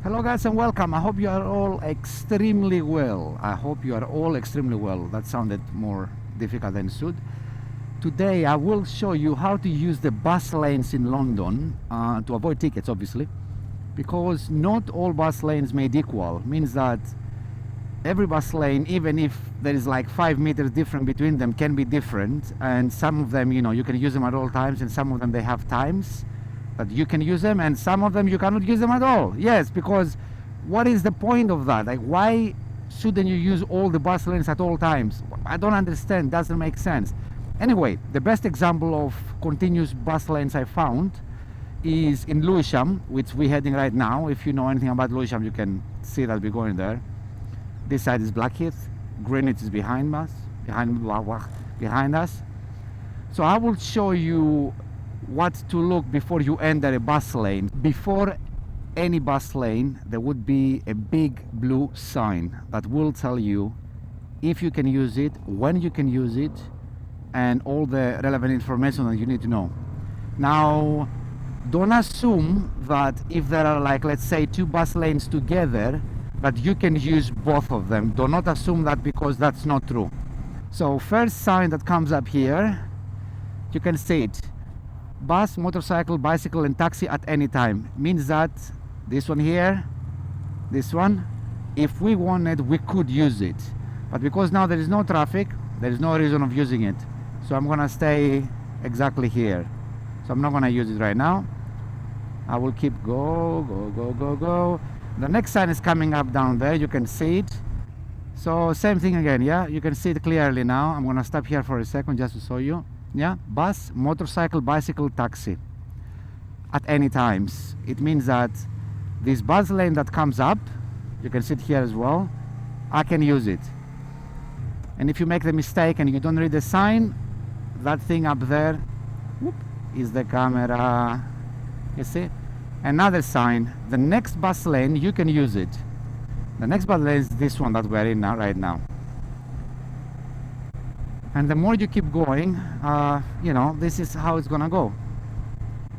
Hello guys and welcome. I hope you are all extremely well. That sounded more difficult than it should. Today I will show you how to use the bus lanes in London to avoid tickets, obviously, because not all bus lanes made equal. Means that every bus lane, even if there is like 5 meters different between them, can be different, and some of them, you can use them at all times, and some of them they have times that you can use them, and some of them you cannot use them at all. Yes, because what is the point of that? Like, why shouldn't you use all the bus lanes at all times? I don't understand. Doesn't make sense. Anyway, the best example of continuous bus lanes I found is in Lewisham, which we're heading right now. If you know anything about Lewisham, you can see that we're going there. This side is Blackheath, Greenwich is behind us. So I will show you what to look before you enter a bus lane. Before any bus lane, there would be a big blue sign that will tell you if you can use it, when you can use it, and all the relevant information that you need to know. Now, don't assume that if there are, like, let's say 2 bus lanes together, that you can use both of them. Do not assume that, because that's not true. So first sign that comes up here, you can see it: bus, motorcycle, bicycle and taxi at any time. Means that this one here, this one, if we wanted, we could use it, but because now there is no traffic, there is no reason of using it. So I'm gonna stay exactly here. So I'm not gonna use it right now. I will keep go. The next sign is coming up down there. You can see it. So same thing again. Yeah, you can see it clearly now. I'm gonna stop here for a second just to show you. Yeah, bus, motorcycle, bicycle, taxi at any times. It means that this bus lane that comes up, you can see it here as well, I can use it. And if you make the mistake and you don't read the sign, that thing up there, whoop, is the camera. You see? Another sign, the next bus lane, you can use it. The next bus lane is this one that we're in now, right now. And the more you keep going, this is how it's gonna go.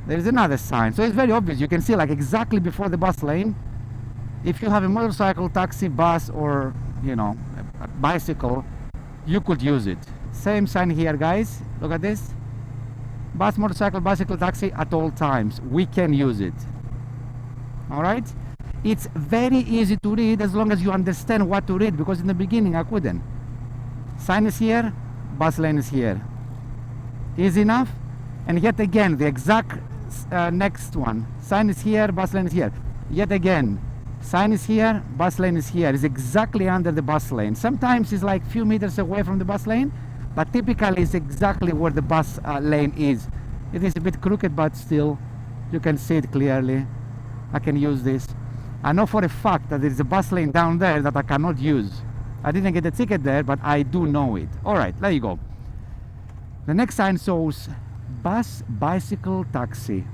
There is another sign, so it's very obvious. You can see, like, exactly before the bus lane. If you have a motorcycle, taxi, bus, or a bicycle, you could use it. Same sign here, guys. Look at this: bus, motorcycle, bicycle, taxi at all times. We can use it. All right. It's very easy to read as long as you understand what to read, because in the beginning I couldn't. Sign is here, bus lane is here. Easy enough. And yet again, the exact next one: sign is here, bus lane is here. Yet again, sign is here, bus lane is here. It's exactly under the bus lane. Sometimes it's like few meters away from the bus lane, but typically it's exactly where the bus lane is. It is a bit crooked, but still you can see it clearly. I can use this. I know for a fact that there is a bus lane down there that I cannot use. I didn't get a ticket there, but I do know it. All right, there you go. The next sign shows bus, bicycle, taxi.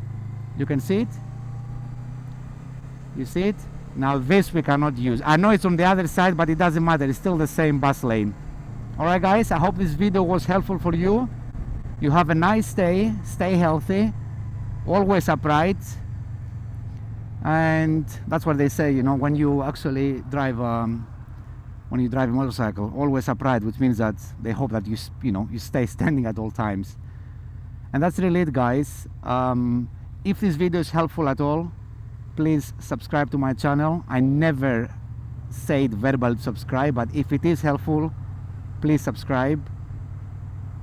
You can see it? You see it? Now this we cannot use. I know it's on the other side, but it doesn't matter. It's still the same bus lane. All right, guys, I hope this video was helpful for you. You have a nice day. Stay healthy. Always upright. And that's what they say, when you actually drive a motorcycle, always upright, which means that they hope that you stay standing at all times. And that's really it, guys. If this video is helpful at all, please subscribe to my channel. I never said verbal subscribe, but if it is helpful, please subscribe.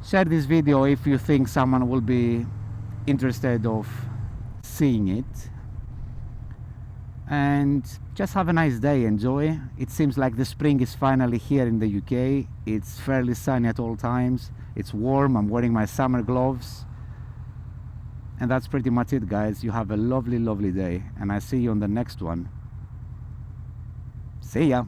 Share this video if you think someone will be interested of seeing it. And just have a nice day. Enjoy. It seems like the spring is finally here in the UK. It's fairly sunny at all times. It's warm. I'm wearing my summer gloves. And that's pretty much it, guys. You have a lovely, lovely day. And I see you on the next one. See ya.